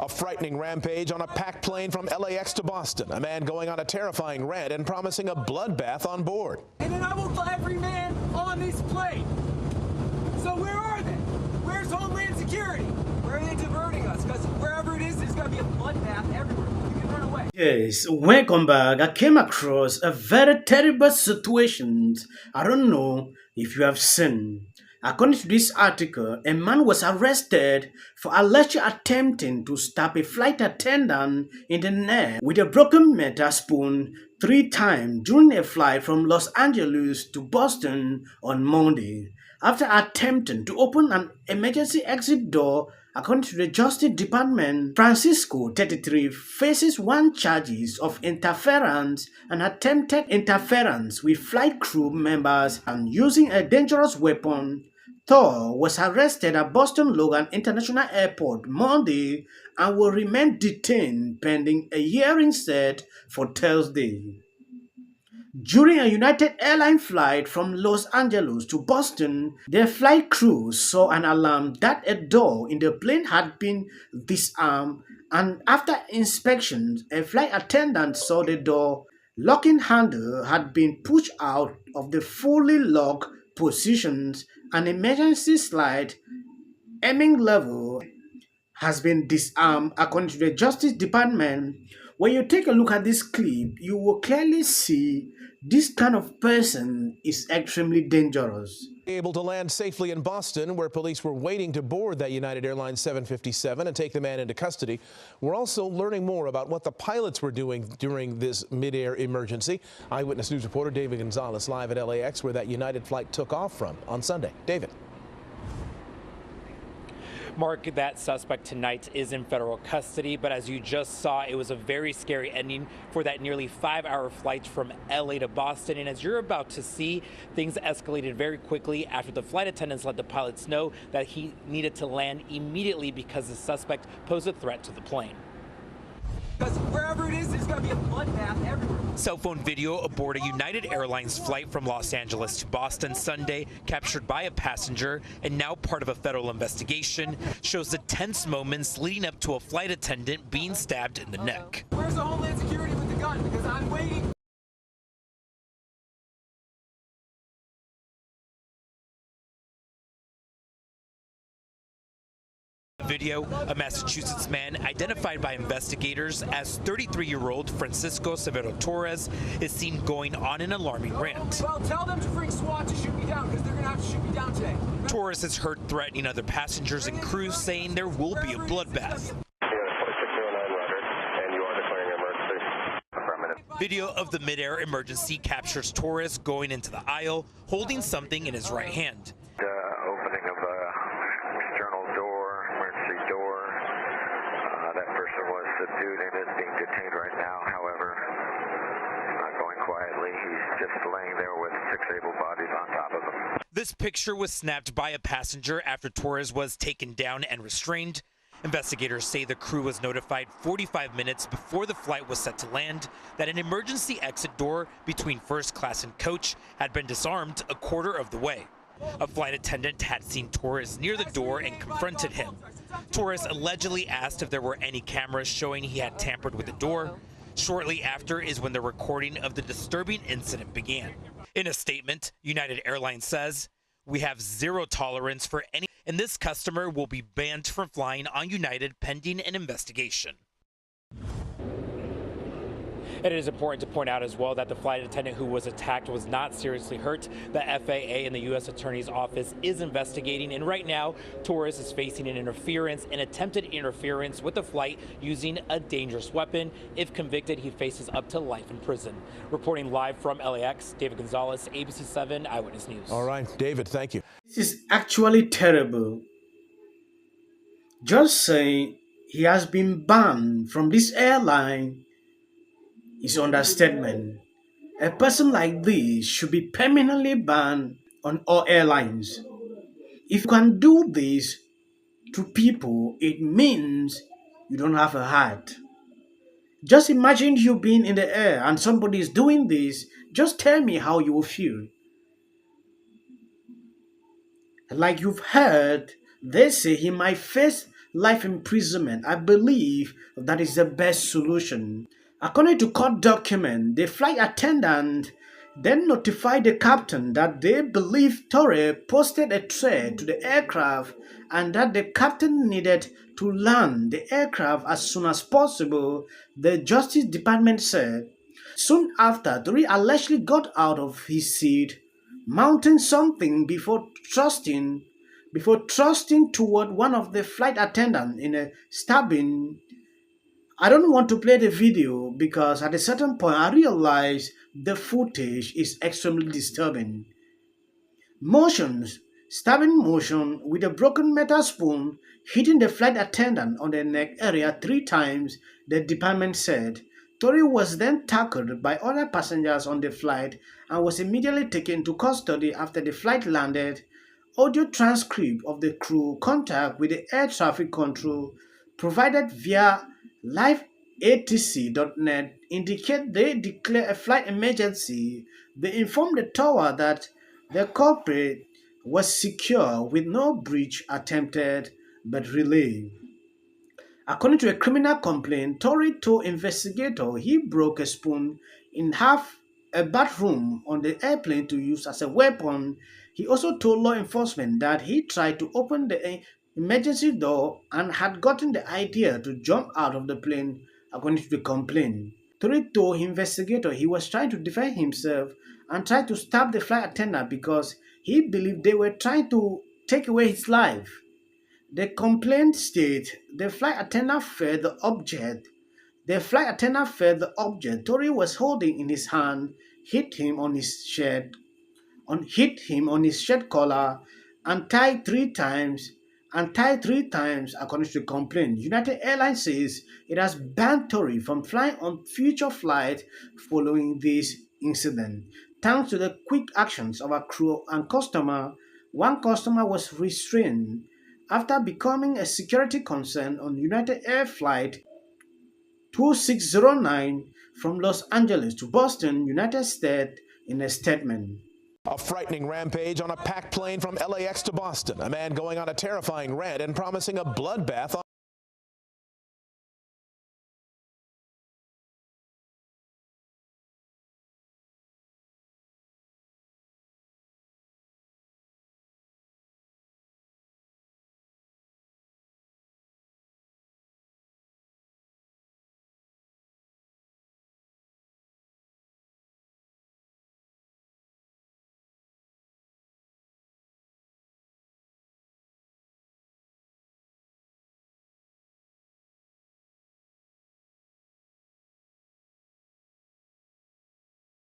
A frightening rampage on a packed plane from LAX to Boston. A man going on a terrifying rant and promising a bloodbath on board. And then I will kill every man on this plane. So where are they? Where's Homeland Security? Where are they diverting us? Because wherever it is, there's going to be a bloodbath everywhere. You can run away. Yes, welcome back. I came across a very terrible situation. I don't know if you have seen. According to this article, a man was arrested for allegedly attempting to stab a flight attendant in the neck with a broken metal spoon 3 times during a flight from Los Angeles to Boston on Monday. After attempting to open an emergency exit door, according to the Justice Department, Francisco, 33, faces 1 charges of interference and attempted interference with flight crew members and using a dangerous weapon. Thor was arrested at Boston Logan International Airport Monday and will remain detained pending a hearing set for Thursday. During a United Airlines flight from Los Angeles to Boston, their flight crew saw an alarm that a door in the plane had been disarmed, and after inspection, a flight attendant saw the door locking handle had been pushed out of the fully locked positions. An emergency slide aiming level has been disarmed, according to the Justice Department. When you take a look at this clip, you will clearly see this kind of person is extremely dangerous. Able to land safely in Boston, where police were waiting to board that United Airlines 757 and take the man into custody. We're also learning more about what the pilots were doing during this mid-air emergency. Eyewitness News reporter David Gonzalez live at LAX, where that United flight took off from on Sunday. David. Mark, that suspect tonight is in federal custody, but as you just saw, it was a very scary ending for that nearly 5-hour flight from LA to Boston. And as you're about to see, things escalated very quickly after the flight attendants let the pilots know that he needed to land immediately because the suspect posed a threat to the plane. Because wherever it is, there's going to be a bloodbath everywhere. Cell phone video aboard a United Airlines flight from Los Angeles to Boston Sunday, captured by a passenger and now part of a federal investigation, shows the tense moments leading up to a flight attendant being stabbed in the neck. Where's the Homeland Security with the gun? Because I'm waiting. Video, a Massachusetts man identified by investigators as 33-year-old Francisco Severo Torres is seen going on an alarming rant. Well, tell them to bring SWAT to shoot me down, because they're going to have to shoot me down today. Torres is heard threatening other passengers and crew, saying there will be a bloodbath. Video of the mid-air emergency captures Torres going into the aisle, holding something in his right hand. Opening of the external door, emergency door. That person was subdued and is being detained right now. However, not going quietly. He's just laying there with 6 able bodies on top of him. This picture was snapped by a passenger after Torres was taken down and restrained. Investigators say the crew was notified 45 minutes before the flight was set to land that an emergency exit door between first class and coach had been disarmed a quarter of the way. A flight attendant had seen Torres near the door and confronted him. Torres allegedly asked if there were any cameras showing he had tampered with the door. Shortly after is when the recording of the disturbing incident began. In a statement, United Airlines says, "We have zero tolerance for any, and this customer will be banned from flying on United pending an investigation." It is important to point out as well that the flight attendant who was attacked was not seriously hurt. The FAA and the U.S. Attorney's Office is investigating, and right now, Torres is facing an attempted interference with the flight using a dangerous weapon. If convicted, he faces up to life in prison. Reporting live from LAX, David Gonzalez, ABC 7 Eyewitness News. All right, David, thank you. This is actually terrible. Just saying he has been banned from this airline is understatement. A person like this should be permanently banned on all airlines. If you can do this to people, it means you don't have a heart. Just imagine you being in the air and somebody is doing this. Just tell me how you will feel. Like you've heard, they say he might face life imprisonment. I believe that is the best solution. According to court document, the flight attendant then notified the captain that they believe Torres posted a threat to the aircraft and that the captain needed to land the aircraft as soon as possible, the Justice Department said. Soon after, Torres allegedly got out of his seat, mounting something before thrusting toward one of the flight attendants in a stabbing. I don't want to play the video because at a certain point I realized the footage is extremely disturbing. Stabbing motion with a broken metal spoon hitting the flight attendant on the neck area 3 times, the department said. Torres was then tackled by other passengers on the flight and was immediately taken into custody after the flight landed. Audio transcript of the crew contact with the air traffic control provided via liveatc.net indicate they declare a flight emergency. They informed the tower that the culprit was secure with no breach attempted but relayed. According to a criminal complaint, Torres told investigators he broke a spoon in half a bathroom on the airplane to use as a weapon. He also told law enforcement that he tried to open the emergency door and had gotten the idea to jump out of the plane, according to the complaint. Torres told investigators he was trying to defend himself and tried to stab the flight attendant because he believed they were trying to take away his life. The complaint states the flight attendant felt the object. Torres was holding in his hand hit him on his shirt collar and tied 3 times. According to the complaint. United Airlines says it has banned Torres from flying on future flights following this incident. Thanks to the quick actions of our crew and customer, one customer was restrained after becoming a security concern on United Air Flight 2609 from Los Angeles to Boston, United States, in a statement. A frightening rampage on a packed plane from LAX to Boston. A man going on a terrifying rant and promising a bloodbath